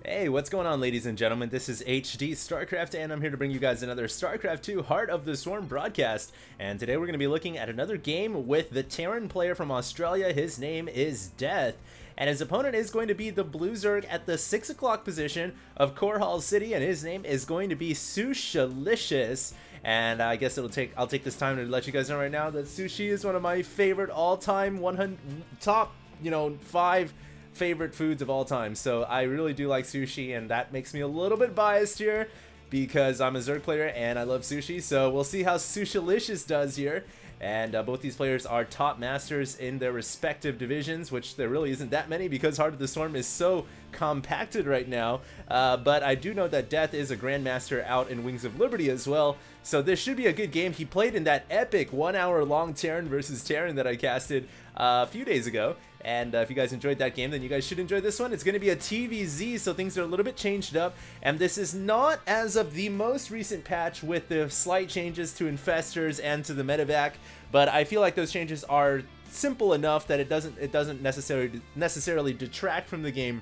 Hey, what's going on, ladies and gentlemen? This is HD StarCraft, and I'm here to bring you guys another StarCraft 2 Heart of the Swarm broadcast. And today we're going to be looking at another game with the Terran player from Australia. His name is Death, and his opponent is going to be the Blue Zerg at the 6 o'clock position of Core Hall City, and his name is going to be Sushilicious. And I guess I'll take this time to let you guys know right now that sushi is one of my favorite all-time 100 top, 5 favorite foods of all time. So I really do like sushi, and that makes me a little bit biased here because I'm a Zerg player and I love sushi. So we'll see how Sushilicious does here. And both these players are top masters in their respective divisions, which there really isn't that many because Heart of the Swarm is so compacted right now. But I do know that Death is a Grandmaster out in Wings of Liberty as well. So this should be a good game. He played in that epic 1 hour long Terran versus Terran that I casted a few days ago. And if you guys enjoyed that game, then you guys should enjoy this one. It's going to be a TVZ, so things are a little bit changed up. And this is not as of the most recent patch with the slight changes to Infestors and to the medevac. But I feel like those changes are simple enough that it doesn't necessarily detract from the game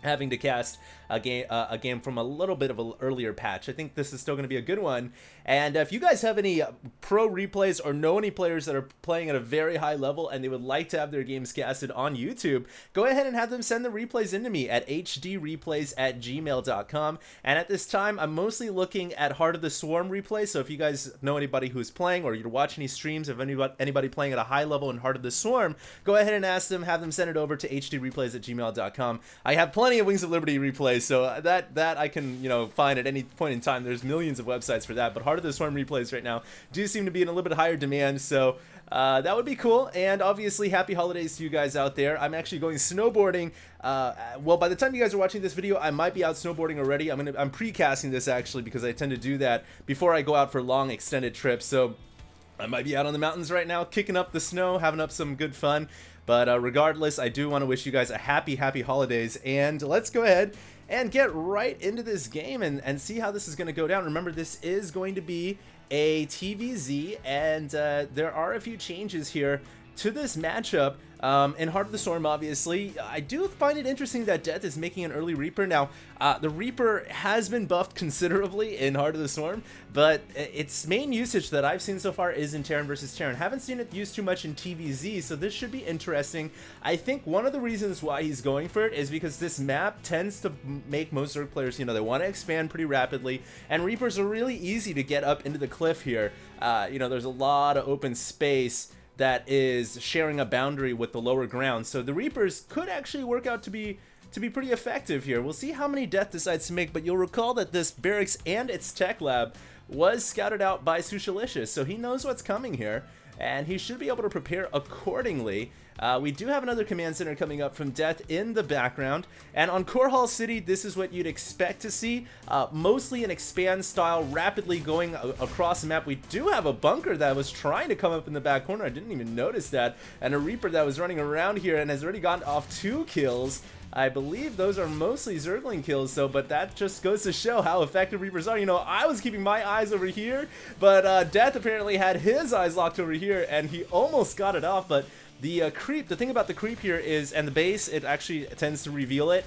having to cast a game from a little bit of an earlier patch. I think this is still going to be a good one. And if you guys have any pro replays or know any players that are playing at a very high level and they would like to have their games casted on YouTube, go ahead and have them send the replays into me at HDreplays@gmail.com. And at this time, I'm mostly looking at Heart of the Swarm replays. So if you guys know anybody who's playing, or you're watching any streams of anybody playing at a high level in Heart of the Swarm, go ahead and ask them, have them send it over to HDreplays@gmail.com. I have plenty of Wings of Liberty replays, so that I can find at any point in time. There's millions of websites for that, but Heart of the Swarm replays right now do seem to be in a little bit higher demand, so that would be cool. And obviously, happy holidays to you guys out there. I'm actually going snowboarding. Well, by the time you guys are watching this video, I might be out snowboarding already. I'm pre-casting this actually because I tend to do that before I go out for long extended trips. So I might be out on the mountains right now, kicking up the snow, having up some good fun. But regardless, I do want to wish you guys a happy holidays. And let's go ahead and get right into this game and see how this is going to go down. Remember, this is going to be a TVZ, and there are a few changes here to this matchup. In Heart of the Storm, obviously, I do find it interesting that Death is making an early Reaper. Now, the Reaper has been buffed considerably in Heart of the Storm, but its main usage that I've seen so far is in Terran versus Terran. Haven't seen it used too much in TVZ, so this should be interesting. I think one of the reasons why he's going for it is because this map tends to make most Zerg players, they want to expand pretty rapidly, and Reapers are really easy to get up into the cliff here. There's a lot of open space that is sharing a boundary with the lower ground, so the Reapers could actually work out to be pretty effective here. We'll see how many Death decides to make, but you'll recall that this barracks and its tech lab was scouted out by Sushilicious, so he knows what's coming here, and he should be able to prepare accordingly. We do have another command center coming up from Death in the background, and on Core Hall City, this is what you'd expect to see, mostly an expand style, rapidly going across the map. We do have a bunker that was trying to come up in the back corner. I didn't even notice that, and a Reaper that was running around here and has already gotten off 2 kills. I believe those are mostly Zergling kills, but that just goes to show how effective Reapers are. I was keeping my eyes over here, but Death apparently had his eyes locked over here, and he almost got it off, but the thing about the creep here is, and the base, it actually tends to reveal it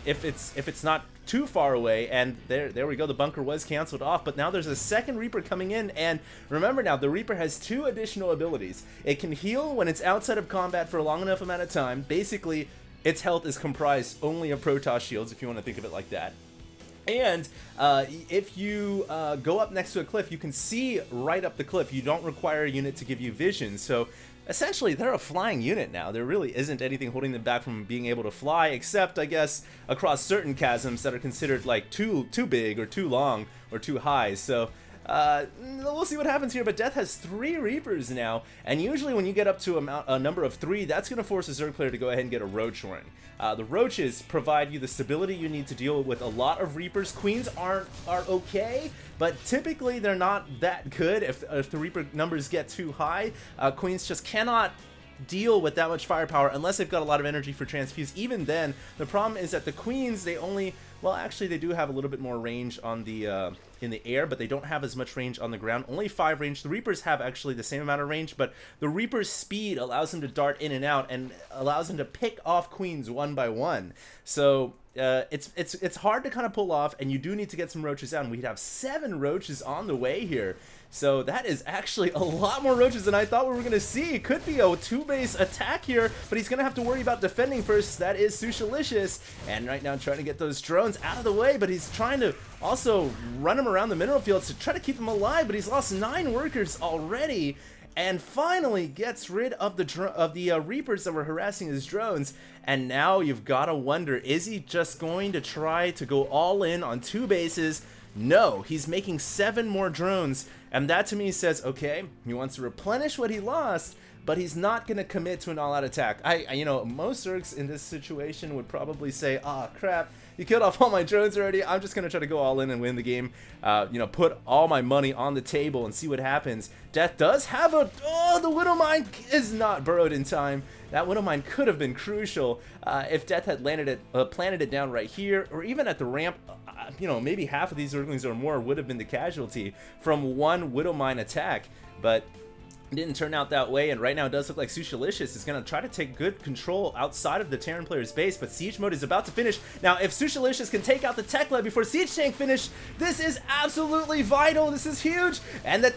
if it's not too far away, and there we go, the bunker was canceled off, but now there's a second Reaper coming in, and remember now, the Reaper has 2 additional abilities. It can heal when it's outside of combat for a long enough amount of time. Basically, its health is comprised only of Protoss shields, if you want to think of it like that. And if you go up next to a cliff, you can see right up the cliff. You don't require a unit to give you vision, so essentially they're a flying unit now. There really isn't anything holding them back from being able to fly, except I guess across certain chasms that are considered like too big or too long or too high. So we'll see what happens here, but Death has 3 Reapers now, and usually when you get up to a number of 3, that's going to force a Zerg player to go ahead and get a Roach Warren. The Roaches provide you the stability you need to deal with a lot of Reapers. Queens are okay, but typically they're not that good if the Reaper numbers get too high. Queens just cannot deal with that much firepower unless they've got a lot of energy for transfuse. Even then, the problem is that the Queens, well, actually they do have a little bit more range on the in the air, but they don't have as much range on the ground. Only 5 range. The Reapers have actually the same amount of range, but the Reaper's speed allows him to dart in and out and allows him to pick off queens one by one. So it's hard to kind of pull off, and you do need to get some roaches out. And we'd have 7 roaches on the way here. So that is actually a lot more roaches than I thought we were going to see. It could be a 2-base attack here, but he's going to have to worry about defending first. That is Sushilicious. And right now trying to get those drones out of the way, but he's trying to also run them around the mineral fields to try to keep them alive, but he's lost 9 workers already. And finally gets rid of the Reapers that were harassing his drones. And now you've got to wonder, is he just going to try to go all in on 2 bases? No, he's making 7 more drones, and that to me says, okay, he wants to replenish what he lost, but he's not going to commit to an all-out attack. You know, most Zergs in this situation would probably say, ah, crap, you killed off all my drones already. I'm just going to try to go all in and win the game. You know, put all my money on the table and see what happens. Death does have a... Oh, the Widow Mine is not burrowed in time. That Widow Mine could have been crucial if Death had planted it down right here, or even at the ramp. You know, maybe half of these Zerglings or more would have been the casualty from one Widow Mine attack, but it didn't turn out that way. And right now it does look like Sushilicious is going to try to take good control outside of the Terran player's base, but Siege Mode is about to finish. Now, if Sushilicious can take out the Tech Lab before Siege Tank finish, this is absolutely vital. This is huge. And the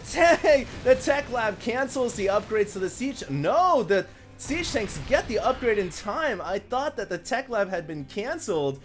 Tech Lab cancels the upgrades to the Siege. No, the Siege Tanks get the upgrade in time. I thought that the Tech Lab had been canceled.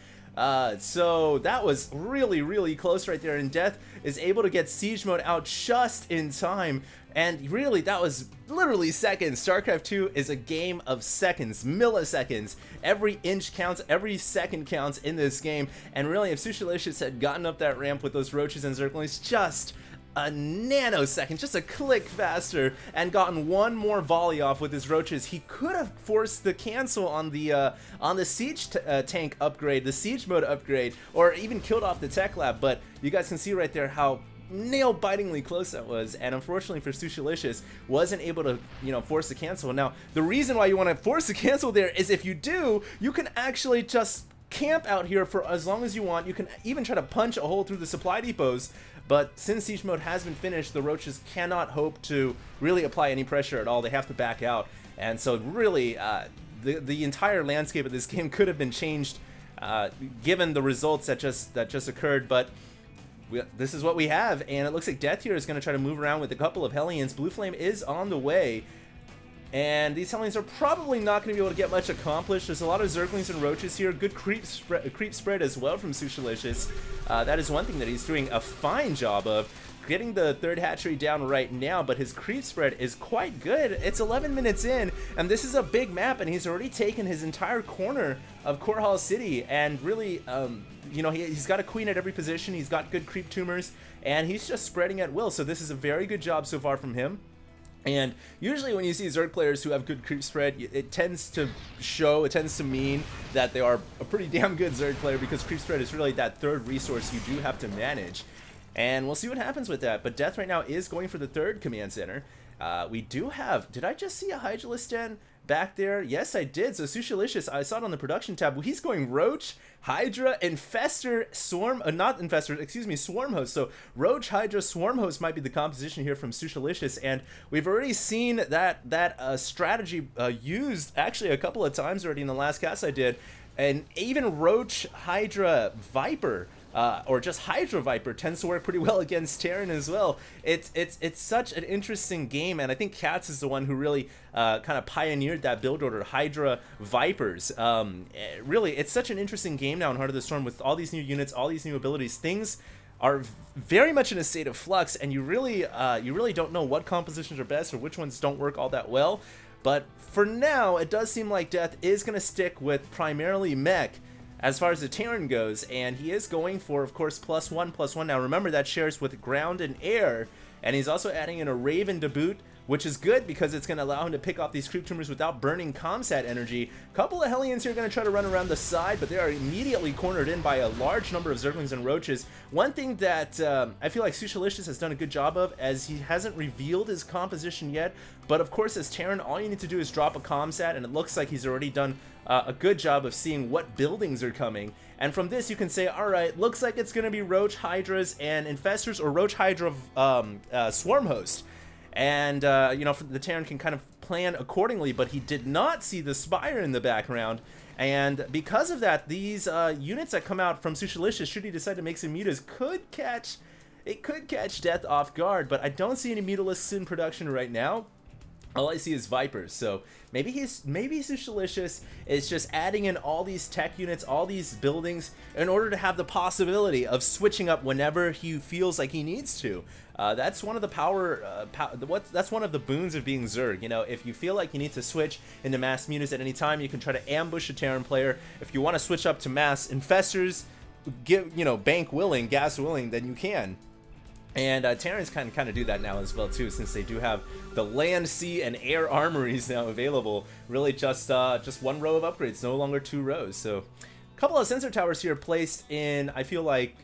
So that was really, really close right there, and Death is able to get Siege Mode out just in time. And really, that was literally seconds. StarCraft 2 is a game of seconds, milliseconds. Every inch counts, every second counts in this game. And really, if Sushilicious had gotten up that ramp with those roaches and Zerglings just a nanosecond, just a click faster, and gotten one more volley off with his roaches, he could have forced the cancel on the siege tank upgrade, the siege mode upgrade, or even killed off the Tech Lab. But you guys can see right there how nail-bitingly close that was, and unfortunately for Sushilicious, wasn't able to, you know, force the cancel. Now, the reason why you want to force the cancel there is if you do, you can actually just camp out here for as long as you want. You can even try to punch a hole through the supply depots, but since siege mode has been finished, the roaches cannot hope to really apply any pressure at all. They have to back out, and so really the entire landscape of this game could have been changed given the results that just occurred. But this is what we have, and it looks like Death here is going to try to move around with a couple of Hellions. Blue Flame is on the way, and these Hellions are probably not going to be able to get much accomplished. There's a lot of Zerglings and Roaches here. Good creep spread as well from Sushilicious. That is one thing that he's doing a fine job of. Getting the third hatchery down right now, but his creep spread is quite good. It's 11 minutes in, and this is a big map, and he's already taken his entire corner of Core Hall City, and really, you know, he's got a queen at every position. He's got good creep tumors, and he's just spreading at will. So this is a very good job so far from him. And usually when you see Zerg players who have good creep spread, it tends to mean that they are a pretty damn good Zerg player, because creep spread is really that third resource you do have to manage. And we'll see what happens with that. But Death right now is going for the third command center. We do have... Did I just see a Hydralisk Den back there? Yes, I did. So Sushilicious, I saw it on the production tab. Well, he's going Roach, Hydra, Infestor, Swarm... not Infestor, excuse me, Swarm Host. So Roach, Hydra, Swarm Host might be the composition here from Sushilicious. And we've already seen that strategy used actually a couple of times already in the last cast I did. And even Roach, Hydra, Viper... or just Hydra Viper tends to work pretty well against Terran as well. It's such an interesting game, and I think Katz is the one who really kind of pioneered that build order, Hydra Vipers. Really, it's such an interesting game now in Heart of the Storm with all these new units, all these new abilities. Things are very much in a state of flux, and you really don't know what compositions are best or which ones don't work all that well. But for now, it does seem like Death is going to stick with primarily mech as far as the Terran goes, and he is going for, of course, +1/+1. Now remember, that shares with ground and air, and he's also adding in a Raven to boot which is good because it's going to allow him to pick off these creep tumors without burning Comsat energy. A couple of Hellions here are going to try to run around the side, but they are immediately cornered in by a large number of Zerglings and Roaches. One thing that I feel like Sushilicious has done a good job of, as he hasn't revealed his composition yet, but of course as Terran, all you need to do is drop a Comsat, and it looks like he's already done a good job of seeing what buildings are coming. And from this you can say, alright, looks like it's going to be Roach, Hydras, and Infestors, or Roach, Hydra, Swarm Host. And, you know, the Terran can kind of plan accordingly, but he did not see the Spire in the background. And because of that, these units that come out from Sushilicious, should he decide to make some mutas, could catch Deth off guard, but I don't see any mutalisks in production right now. All I see is Vipers, so maybe Sushilicious is just adding in all these tech units, all these buildings, in order to have the possibility of switching up whenever he feels like he needs to. That's one of the that's one of the boons of being Zerg. You know, if you feel like you need to switch into mass mutas at any time, you can try to ambush a Terran player. If you want to switch up to mass Infestors, bank willing, gas willing, then you can. And Terrans kind of do that now as well too, since they do have the land, sea, and air armories now available. Really just one row of upgrades, no longer 2 rows. So a couple of sensor towers here placed in. I feel like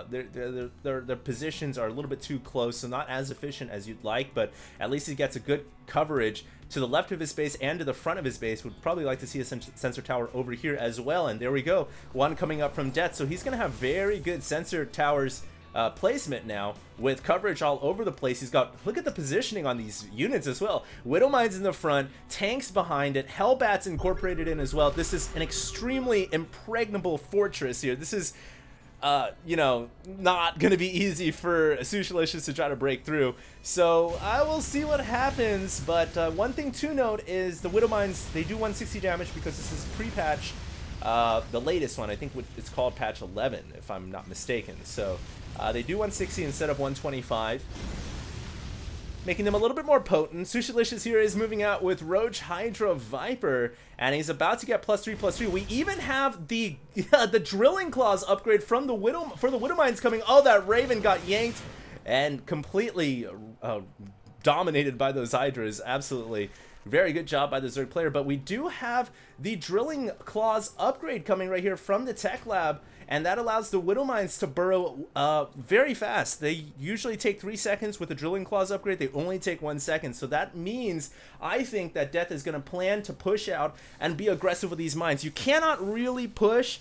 their positions are a little bit too close, so not as efficient as you'd like, but at least he gets a good coverage to the left of his base and to the front of his base. Would probably like to see a sensor tower over here as well. And there we go, one coming up from Deth. So he's going to have very good sensor towers placement now, with coverage all over the place. He's got, look at the positioning on these units as well. Widowmines in the front, tanks behind it, Hellbats incorporated in as well. This is an extremely impregnable fortress here. This is, not going to be easy for Sushilicious to try to break through. So I will see what happens, but one thing to note is the Widowmines, they do 160 damage because this is pre-patch. The latest one, I think it's called patch 11, if I'm not mistaken. So they do 160 instead of 125, making them a little bit more potent. Sushilicious here is moving out with Roach, Hydra, Viper, and he's about to get +3/+3. We even have the the Drilling Claws upgrade from the Widowmines coming. Oh, that Raven got yanked and completely dominated by those Hydras. Absolutely. Very good job by the Zerg player, but we do have the Drilling Claws upgrade coming right here from the Tech Lab, and that allows the Widowmines to burrow very fast. They usually take 3 seconds with the Drilling Claws upgrade. They only take 1 second, so that means I think that Deth is going to plan to push out and be aggressive with these mines. You cannot really push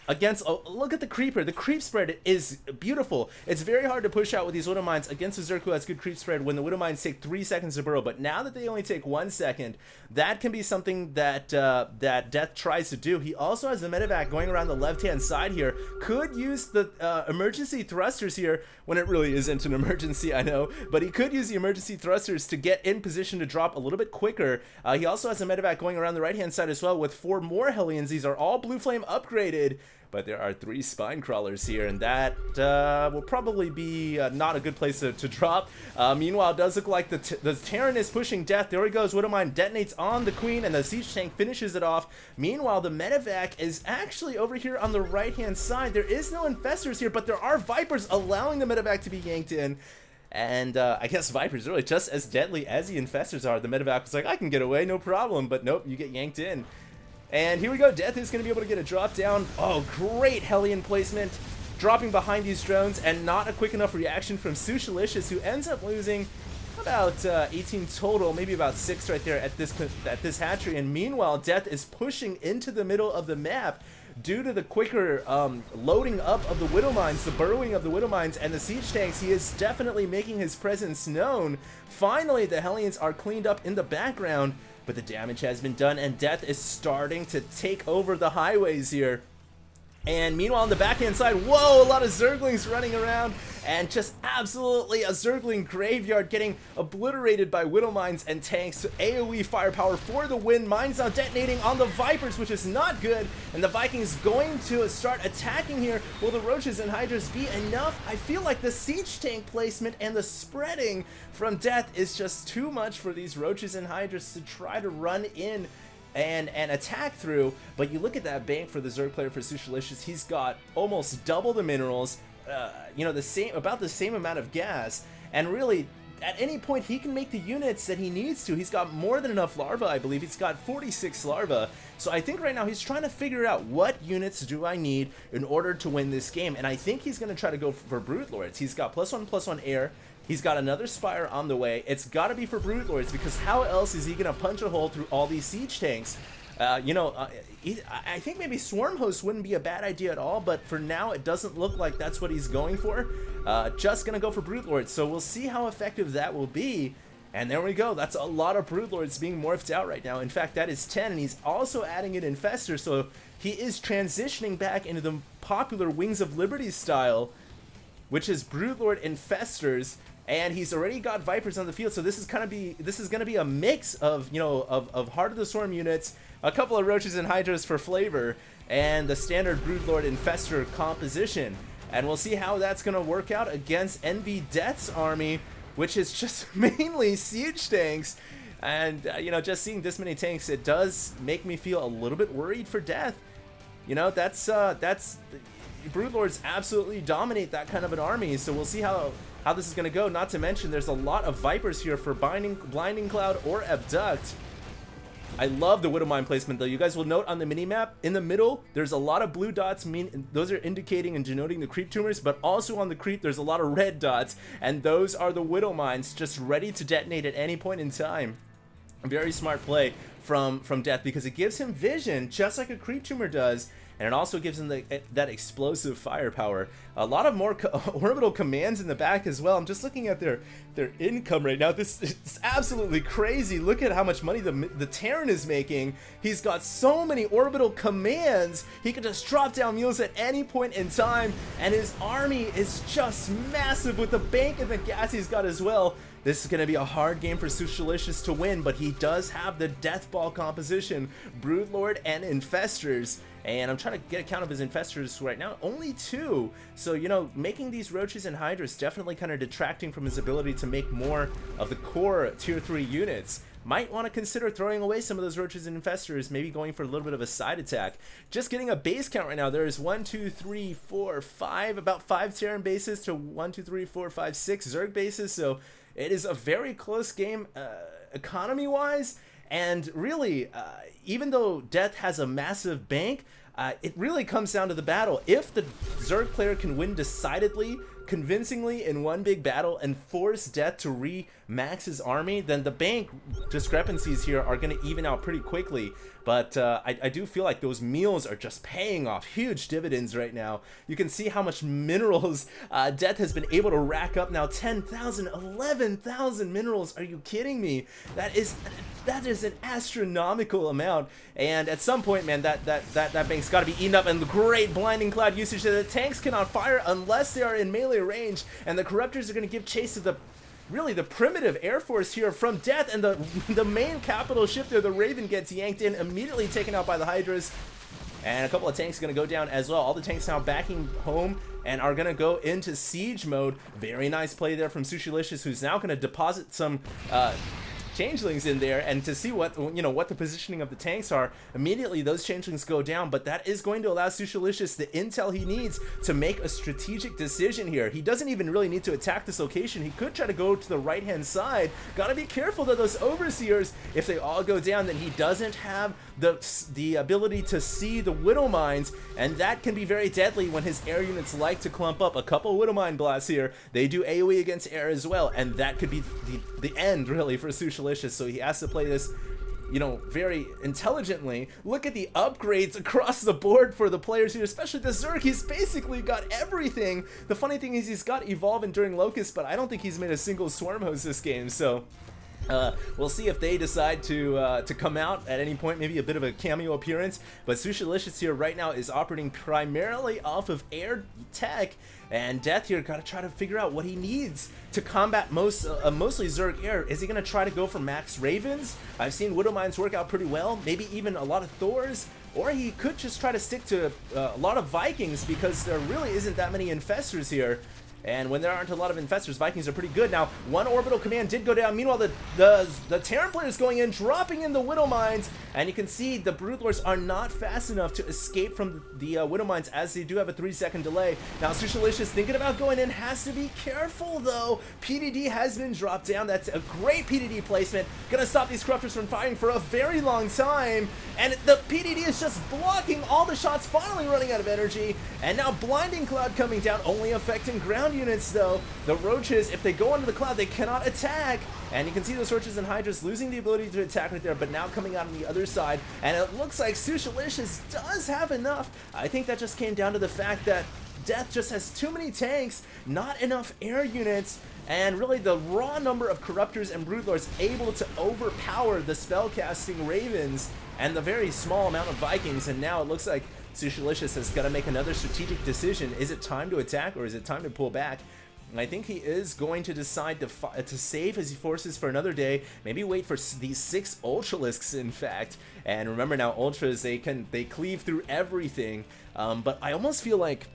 against, oh, look at the creeper. The creep spread is beautiful. It's very hard to push out with these Widowmines against a Zerg who has good creep spread when the Widowmines take 3 seconds to burrow. But now that they only take 1 second, that can be something that that Deth tries to do. He also has the medevac going around the left-hand side here. Could use the emergency thrusters here when it really isn't an emergency, I know. But he could use the emergency thrusters to get in position to drop a little bit quicker. He also has a medevac going around the right-hand side as well with 4 more Hellions. These are all Blue Flame upgraded. But there are 3 spine crawlers here, and that will probably be not a good place to drop. Meanwhile, it does look like the Terran is pushing Deth. There he goes. Widowmine detonates on the Queen, and the Siege Tank finishes it off. Meanwhile, the medevac is actually over here on the right-hand side. There is no Infestors here, but there are Vipers allowing the medevac to be yanked in. And I guess Vipers are really just as deadly as the Infestors are. The medevac was like, I can get away, no problem. But nope, you get yanked in. And here we go, Deth is going to be able to get a drop down. Oh, great Hellion placement, dropping behind these drones, and not a quick enough reaction from Sushilicious, who ends up losing about 18 total, maybe about 6 right there at this hatchery. And meanwhile, Deth is pushing into the middle of the map due to the quicker loading up of the Widowmines, the burrowing of the Widowmines, and the siege tanks. He is definitely making his presence known. Finally, the Hellions are cleaned up in the background, but the damage has been done, and Deth is starting to take over the highways here. And meanwhile, on the backhand side, whoa, a lot of Zerglings running around, and just absolutely a Zergling graveyard getting obliterated by Widowmines and tanks. AoE firepower for the win. Mines now detonating on the Vipers, which is not good, and the Vikings going to start attacking here. Will the Roaches and Hydras be enough? I feel like the siege tank placement and the spreading from Deth is just too much for these Roaches and Hydras to try to run in and attack through. But you look at that bank for the Zerg player for Sushilicious, he's got almost double the minerals, you know, about the same amount of gas, and really at any point he can make the units that he needs to. He's got more than enough larvae, I believe. He's got 46 larvae. So I think right now he's trying to figure out what units do I need in order to win this game. And I think he's going to try to go for Brood Lords. He's got +1/+1 air. He's got another Spire on the way. It's got to be for Brood Lords, because how else is he going to punch a hole through all these siege tanks? I think maybe Swarm Host wouldn't be a bad idea at all, but for now it doesn't look like that's what he's going for. Just gonna go for Brood Lords, so we'll see how effective that will be. And there we go, that's a lot of Brood Lords being morphed out right now. In fact, that is 10, and he's also adding an Infestor, so he is transitioning back into the popular Wings of Liberty style, which is Brood Lord Infestors. And he's already got Vipers on the field, so this is gonna be a mix of of Heart of the Swarm units, a couple of Roaches and Hydras for flavor, and the standard Brood Lord Infestor composition. And we'll see how that's gonna work out against nv.Deth's army, which is just mainly siege tanks. And just seeing this many tanks, it does make me feel a little bit worried for Deth. That's Brood Lords absolutely dominate that kind of an army, so we'll see how this is going to go. Not to mention there's a lot of Vipers here for Blinding Cloud or Abduct. I love the Widowmine placement though. You guys will note on the minimap in the middle there's a lot of blue dots, those are indicating and denoting the creep tumors, but also on the creep there's a lot of red dots, and those are the Widowmines just ready to detonate at any point in time. A very smart play from Deth, because it gives him vision just like a creep tumor does, and it also gives him that explosive firepower. A lot of more orbital commands in the back as well. I'm just looking at their income right now. This is absolutely crazy. Look at how much money the Terran is making. He's got so many orbital commands. He can just drop down mules at any point in time, and his army is just massive with the bank and the gas he's got as well. This is going to be a hard game for Sushilicious to win, but he does have the Death Ball composition, Brood Lord and Infestors. And I'm trying to get a count of his Infestors right now, only 2. So, making these Roaches and Hydras definitely kind of detracting from his ability to make more of the core Tier 3 units. Might want to consider throwing away some of those Roaches and Infestors, maybe going for a little bit of a side attack. Just getting a base count right now. There's 1, 2, 3, 4, 5, about 5 Terran bases to 1, 2, 3, 4, 5, 6 Zerg bases. So it is a very close game economy-wise, and really, even though Deth has a massive bank, it really comes down to the battle. If the Zerg player can win decidedly, convincingly in one big battle and force Deth to re-max his army, then the bank discrepancies here are going to even out pretty quickly. But I do feel like those meals are just paying off huge dividends right now. You can see how much minerals Deth has been able to rack up now. 10,000, 11,000 minerals. Are you kidding me? That is an astronomical amount. And at some point, man, that bank's got to be eaten up. And the great Blinding Cloud usage that the tanks cannot fire unless they are in melee range. And the Corruptors are going to give chase to the primitive Air Force here from Deth, and the main capital ship there, the Raven, gets yanked in, immediately taken out by the Hydras. And a couple of tanks are going to go down as well. All the tanks now backing home and are going to go into siege mode. Very nice play there from Sushilicious, who's now going to deposit some changelings in there, and to see what the positioning of the tanks are. Immediately those changelings go down, but that is going to allow Sushilicious the intel he needs to make a strategic decision here. He doesn't even really need to attack this location. He could try to go to the right hand side. Gotta be careful that those overseers, if they all go down, then he doesn't have the ability to see the Widowmines, and that can be very deadly when his air units like to clump up. A couple Widowmine blasts here. They do AoE against air as well, and that could be the end really for Sushilicious. So he has to play this, very intelligently. Look at the upgrades across the board for the players here, especially the Zerg. He's basically got everything. The funny thing is he's got Evolve Enduring Locust, but I don't think he's made a single Swarm Host this game. So we'll see if they decide to come out at any point, maybe a bit of a cameo appearance. But Sushilicious here right now is operating primarily off of air tech, and Deth here got to try to figure out what he needs to combat mostly Zerg air. Is he going to try to go for max Ravens? I've seen Widowmines work out pretty well, maybe even a lot of Thors, or he could just try to stick to a lot of Vikings, because there really isn't that many Infestors here. And when there aren't a lot of infestors, Vikings are pretty good. Now, one orbital command did go down. Meanwhile, the Terran player is going in, dropping in the Widow Mines. And you can see the Broodlords are not fast enough to escape from the Widow Mines, as they do have a 3-second delay. Now, Sushilicious thinking about going in, has to be careful, though. PDD has been dropped down. That's a great PDD placement. Gonna stop these Corruptors from firing for a very long time. And the PDD is just blocking all the shots, finally running out of energy. And now Blinding Cloud coming down, only affecting ground units, though. The Roaches, if they go under the cloud, they cannot attack. And you can see those Roaches and Hydras losing the ability to attack right there, but now coming out on the other side. And it looks like Sushilicious does have enough. I think that just came down to the fact that Death just has too many tanks, not enough air units, and really the raw number of Corruptors and Broodlords able to overpower the spellcasting Ravens and the very small amount of Vikings. And now it looks like Sushilicious has got to make another strategic decision. Is it time to attack or is it time to pull back? And I think he is going to decide to save his forces for another day. Maybe wait for these 6 Ultralisks, in fact. And remember now, Ultras, they cleave through everything. But I almost feel like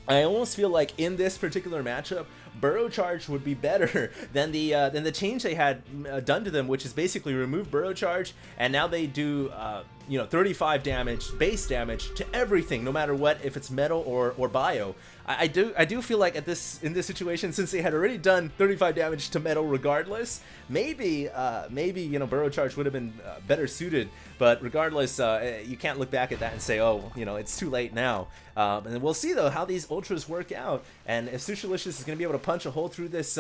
in this particular matchup, Burrow Charge would be better than the change they had done to them, which is basically remove Burrow Charge, and now they do 35 damage, base damage to everything, no matter what, if it's metal or bio. I do feel like in this situation, since they had already done 35 damage to metal regardless, maybe Burrow Charge would have been better suited. But regardless, you can't look back at that and say, oh, it's too late now. And we'll see though how these Ultras work out, and if Sushilicious is going to be able to punch a hole through this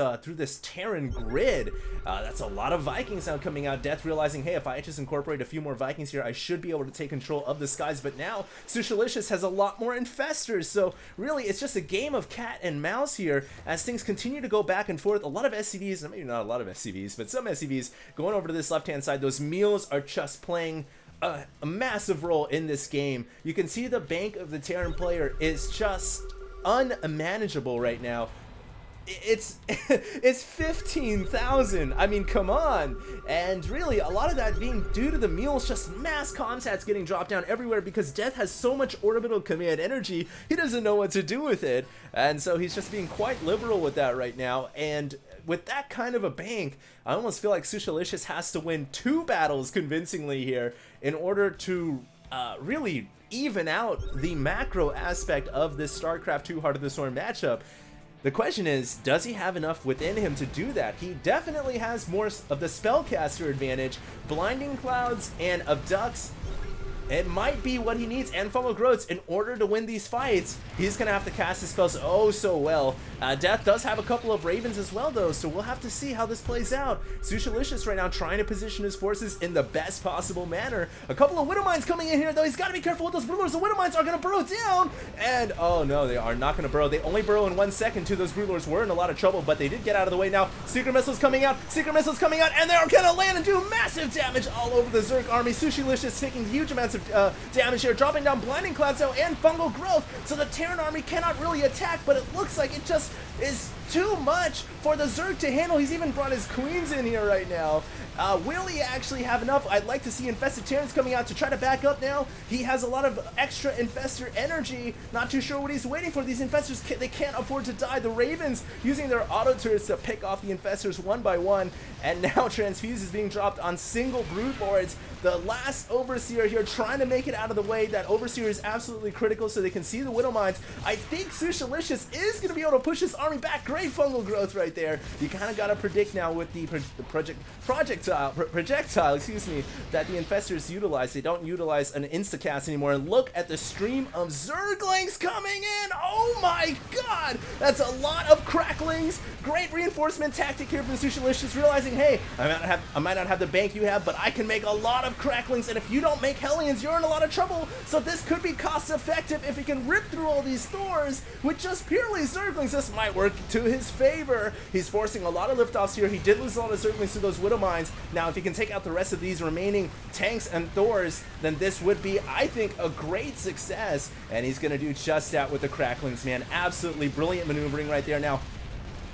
Terran grid. That's a lot of Vikings now coming out. Death realizing, hey, if I just incorporate a few more Vikings here, I should be able to take control of the skies. But now Sushilicious has a lot more infestors, so really it's just a game of cat and mouse here as things continue to go back and forth. A lot of SCVs, maybe not a lot of SCVs, but some SCVs going over to this left-hand side. Those meals are just playing a massive role in this game. You can see the bank of the Terran player is just unmanageable right now. It's 15,000. I mean, come on. And really, a lot of that being due to the mules, just mass comsats getting dropped down everywhere because Death has so much orbital command energy, he doesn't know what to do with it. And so he's just being quite liberal with that right now. And with that kind of a bank, I almost feel like Sushilicious has to win 2 battles convincingly here in order to really even out the macro aspect of this StarCraft 2 Heart of the Storm matchup. The question is, does he have enough within him to do that? He definitely has more of the spellcaster advantage. Blinding Clouds and Abducts, it might be what he needs, and Fungal Growths, in order to win these fights. He's going to have to cast his spells oh so well. Death does have a couple of Ravens as well, though, so we'll have to see how this plays out. Sushilicious right now trying to position his forces in the best possible manner. A couple of Widow Mines coming in here, though. He's got to be careful with those Broodlords. The Widow Mines are going to burrow down, and oh no, they are not going to burrow. They only burrow in 1 second. Two of those Broodlords were in a lot of trouble, but they did get out of the way. Now, Secret Missiles coming out, and they're going to land and do massive damage all over the Zerg army. Sushilicious taking huge amounts of damage here, dropping down Blinding Clouds though and Fungal Growth, so the Terran army cannot really attack, but it looks like it just is too much for the Zerg to handle. He's even brought his queens in here right now. Will he actually have enough? I'd like to see Infested Terrans coming out to try to back up now. He has a lot of extra Infestor energy. Not too sure what he's waiting for. These Infestors, they can't afford to die. The Ravens using their auto turrets to pick off the Infestors one by one. And now Transfuse is being dropped on single Broodlords. The last Overseer here trying to make it out of the way. That Overseer is absolutely critical so they can see the Widow Mines. I think Sushilicious is going to be able to push his army back. Great Fungal Growth right there. You kind of got to predict now with the projectile, excuse me, that the Infestors utilize. They don't utilize an Instacast anymore. And look at the stream of Zerglings coming in. Oh my god! That's a lot of cracklings. Great reinforcement tactic here from Sushilicious, realizing, hey, I might not have the bank you have, but I can make a lot of cracklings, and if you don't make Hellions, you're in a lot of trouble. So this could be cost effective if he can rip through all these Thors with just purely Zerglings. This might work to his favor. He's forcing a lot of liftoffs here. He did lose a lot of Zerglings to those Widow Mines. Now, if he can take out the rest of these remaining tanks and Thors, then this would be, I think, a great success. And he's going to do just that with the cracklings, man. Absolutely brilliant maneuvering right there. Now,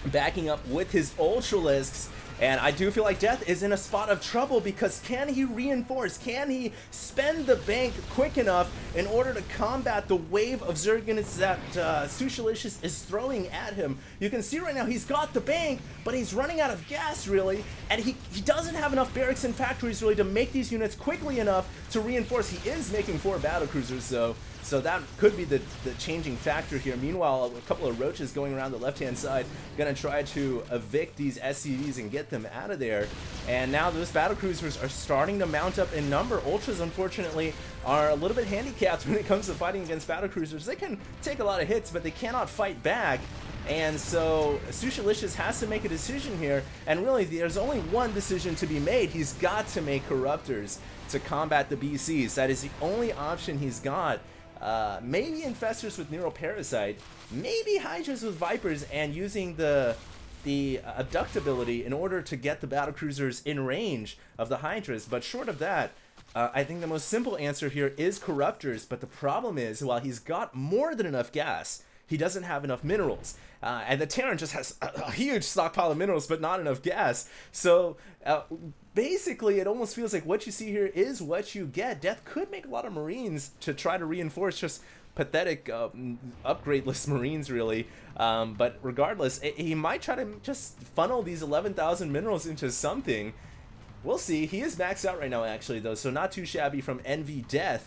backing up with his Ultralisks. And I do feel like Deth is in a spot of trouble, because can he reinforce? Can he spend the bank quick enough in order to combat the wave of Zerg units that Sushilicious is throwing at him? You can see right now he's got the bank, but he's running out of gas, really, and he doesn't have enough barracks and factories, really, to make these units quickly enough to reinforce. He is making 4 battlecruisers, though, so that could be the changing factor here. Meanwhile, a couple of roaches going around the left-hand side, gonna try to evict these SCVs and get them out of there. And now those battlecruisers are starting to mount up in number. Ultras, unfortunately, are a little bit handicapped when it comes to fighting against battlecruisers. They can take a lot of hits, but they cannot fight back. And so Sushilicious has to make a decision here, and really there's only one decision to be made. He's got to make Corruptors to combat the BCs. That is the only option he's got. Maybe Infestors with Neuroparasite, maybe Hydras with Vipers, and using the abductability in order to get the battlecruisers in range of the Hydras. But short of that, I think the most simple answer here is Corruptors. But the problem is, while he's got more than enough gas, he doesn't have enough minerals. And the Terran just has a huge stockpile of minerals, but not enough gas. So basically, it almost feels like what you see here is what you get. Deth could make a lot of Marines to try to reinforce, just pathetic upgradeless Marines, really. But regardless, he might try to just funnel these 11,000 minerals into something. We'll see. He is maxed out right now, actually, though, so not too shabby from nv.Deth.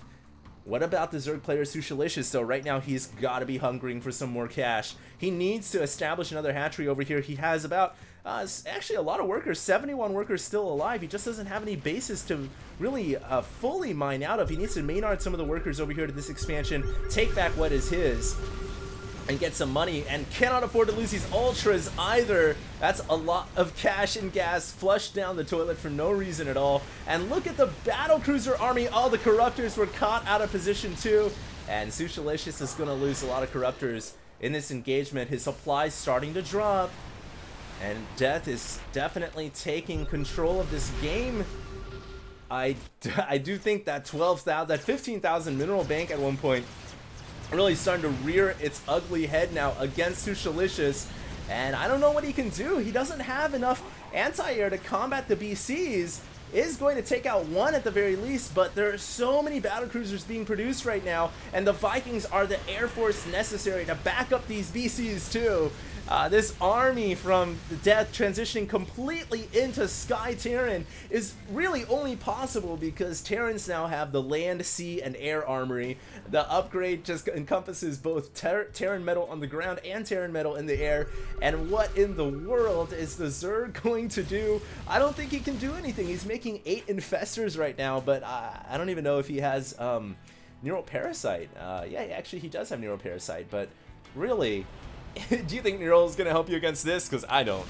What about the Zerg player Sushilicious, though? Right now, he's got to be hungering for some more cash. He needs to establish another hatchery over here. He has about, actually a lot of workers, 71 workers still alive. He just doesn't have any bases to really fully mine out of. He needs to Maynard some of the workers over here to this expansion, take back what is his, and get some money, and cannot afford to lose these Ultras either. That's a lot of cash and gas flushed down the toilet for no reason at all. And look at the battlecruiser army. All the Corruptors were caught out of position too, and Sushilicious is going to lose a lot of Corruptors in this engagement. His supply's starting to drop, and Deth is definitely taking control of this game. I do think that 12,000, that 15,000 mineral bank at one point really starting to rear its ugly head now against Sushilicious, and I don't know what he can do. He doesn't have enough anti-air to combat the BCs. Is going to take out one at the very least, but there are so many battlecruisers being produced right now, and the Vikings are the air force necessary to back up these BCs too. This army from Deth transitioning completely into Sky Terran is really only possible because Terrans now have the land, sea, and air armory. The upgrade just encompasses both Terran metal on the ground and Terran metal in the air. And what in the world is the Zerg going to do? I don't think he can do anything. He's making 8 Infestors right now, but I don't even know if he has Neuroparasite. Yeah, actually he does have Neuroparasite, but really, do you think Neural is going to help you against this? Because I don't.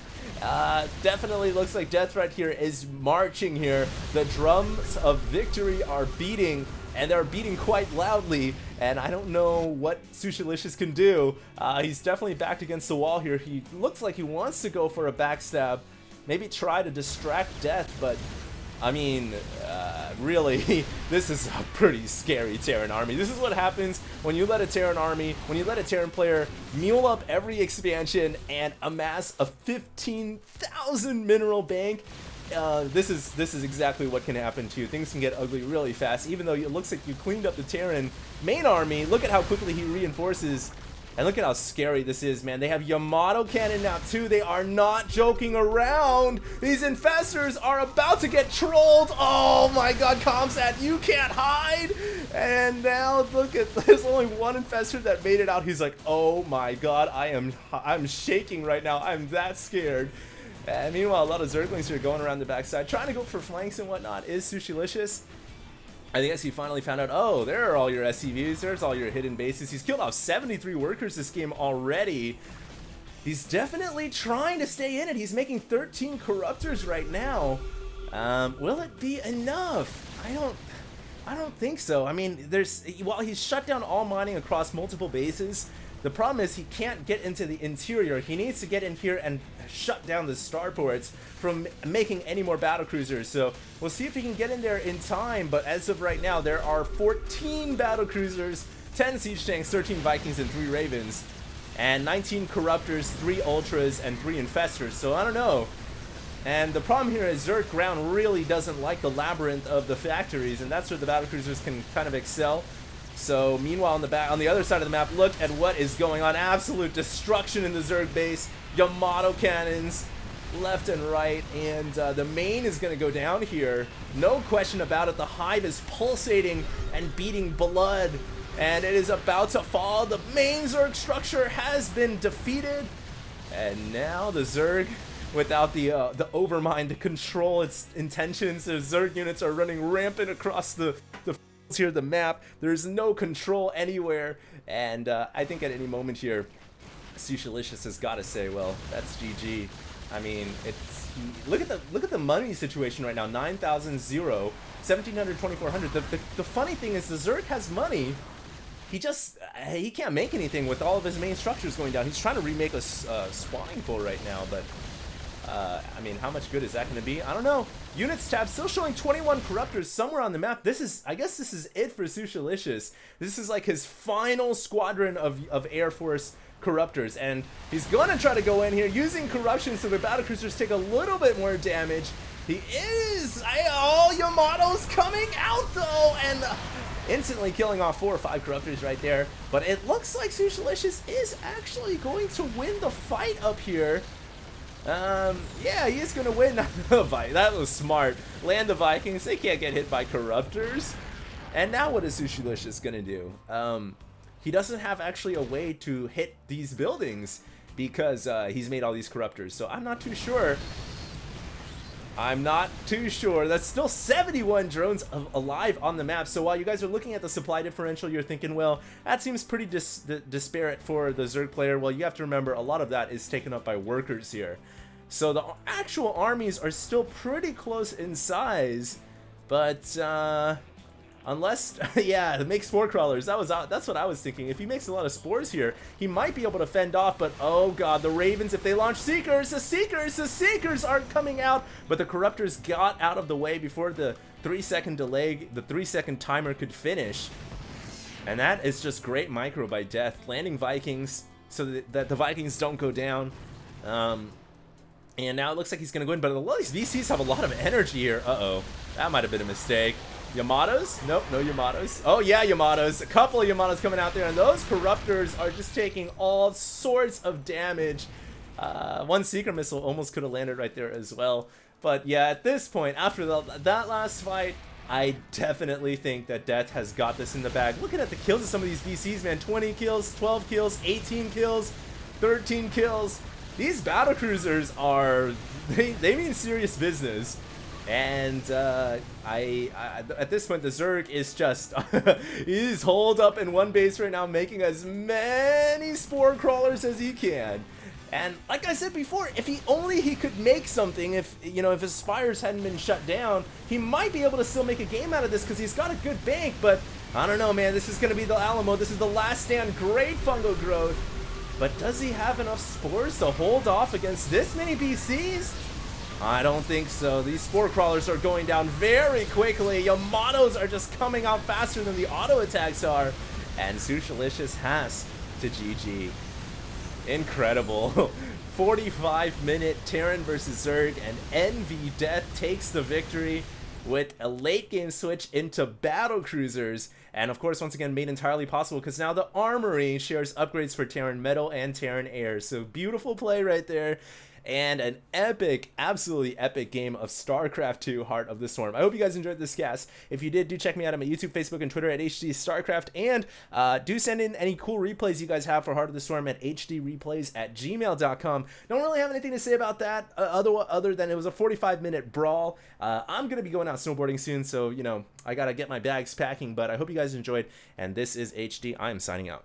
Definitely looks like Deth right here is marching here. The drums of victory are beating, and they're beating quite loudly, and I don't know what Sushilicious can do. He's definitely backed against the wall here. He looks like he wants to go for a backstab, maybe try to distract Deth, but I mean, really, this is a pretty scary Terran army. This is what happens when you let a Terran army, when you let a Terran player mule up every expansion and amass a 15,000 mineral bank. This is exactly what can happen to you. Things can get ugly really fast. Even though it looks like you cleaned up the Terran main army, look at how quickly he reinforces. And look at how scary this is, man. They have Yamato cannon now, too. They are not joking around. These Infestors are about to get trolled. Oh, my God, Comsat, you can't hide. And now, look at, there's only one Infestor that made it out. He's like, oh, my God, I'm shaking right now. I'm that scared. And meanwhile, a lot of Zerglings are going around the backside, trying to go for flanks and whatnot. Is Sushilicious. I guess he finally found out, oh, there are all your SCVs, there's all your hidden bases. He's killed off 73 workers this game already. He's definitely trying to stay in it. He's making 13 Corruptors right now. Will it be enough? I don't think so. I mean, while he's shut down all mining across multiple bases, the problem is he can't get into the interior. He needs to get in here and shut down the starports from making any more battlecruisers. So we'll see if he can get in there in time. But as of right now, there are 14 battlecruisers, 10 siege tanks, 13 Vikings, and 3 Ravens, and 19 Corruptors, 3 Ultras, and 3 Infestors. So I don't know. And the problem here is Zerg ground really doesn't like the labyrinth of the factories, and that's where the battlecruisers can kind of excel. So meanwhile on the other side of the map, look at what is going on. Absolute destruction in the Zerg base. Yamato cannons left and right, and the main is going to go down here. No question about it. The hive is pulsating and beating blood, and it is about to fall. The main Zerg structure has been defeated, and now the Zerg, without the Overmind to control its intentions, the Zerg units are running rampant across the here the map. There's no control anywhere, and I think at any moment here, Sushilicious has got to say, well, that's GG. I mean, it's look at the money situation right now. 9,000 0, 1,700 2,400. The funny thing is the Zerg has money. He can't make anything with all of his main structures going down. He's trying to remake a spawning pool right now, but I mean, how much good is that going to be? I don't know. Units tab still showing 21 corruptors somewhere on the map. I guess this is it for Sushilicious. This is like his final squadron of Air Force corruptors, and he's going to try to go in here using corruption so the battlecruisers take a little bit more damage. He is... Oh, Yamato's coming out though, and instantly killing off 4 or 5 corruptors right there. But it looks like Sushilicious is actually going to win the fight up here. Yeah, he is going to win the fight. That was smart. Land the Vikings. They can't get hit by corruptors. And now what is Sushilicious going to do? He doesn't have actually a way to hit these buildings because he's made all these corruptors. So I'm not too sure. That's still 71 drones alive on the map. So while you guys are looking at the supply differential, you're thinking, well, that seems pretty disparate for the Zerg player. Well, you have to remember a lot of that is taken up by workers here. So the actual armies are still pretty close in size, but unless, yeah, to make spore crawlers, that's what I was thinking. If he makes a lot of spores here, he might be able to fend off, but oh god, the Ravens, if they launch Seekers, the Seekers aren't coming out, but the Corruptors got out of the way before the 3-second delay, the 3-second timer could finish. And that is just great micro by Death, landing Vikings so that the Vikings don't go down. And now it looks like he's going to go in, but a lot of these VCs have a lot of energy here. Uh-oh, that might have been a mistake. Yamatos? Nope, no Yamatos. Oh yeah, Yamatos. A couple of Yamatos coming out there, and those Corruptors are just taking all sorts of damage. One Seeker missile almost could have landed right there as well. But yeah, at this point, after that last fight, I definitely think that Death has got this in the bag. Looking at the kills of some of these VCs, man. 20 kills, 12 kills, 18 kills, 13 kills. These battlecruisers are, they mean serious business. And at this point, the Zerg is just, he's holed up in one base right now, making as many spore crawlers as he can. And like I said before, if he could make something, if his spires hadn't been shut down, he might be able to still make a game out of this because he's got a good bank. But I don't know, man. This is going to be the Alamo. This is the last stand. Great fungal growth. But does he have enough spores to hold off against this many BCs? I don't think so. These spore crawlers are going down very quickly. Yamatos are just coming out faster than the auto attacks are. And Sushilicious has to GG. Incredible. 45-minute Terran versus Zerg, and nv.Deth takes the victory with a late game switch into battle cruisers. And of course, once again, made entirely possible because now the Armory shares upgrades for Terran Metal and Terran Air. So beautiful play right there. And an epic, absolutely epic game of StarCraft 2 Heart of the Swarm. I hope you guys enjoyed this cast. If you did, do check me out on my YouTube, Facebook, and Twitter at HDStarCraft. And do send in any cool replays you guys have for Heart of the Swarm at HDreplays@gmail.com. Don't really have anything to say about that other than it was a 45-minute brawl. I'm going to be going out snowboarding soon, so, I got to get my bags packing. But I hope you guys enjoyed. And this is HD. I'm signing out.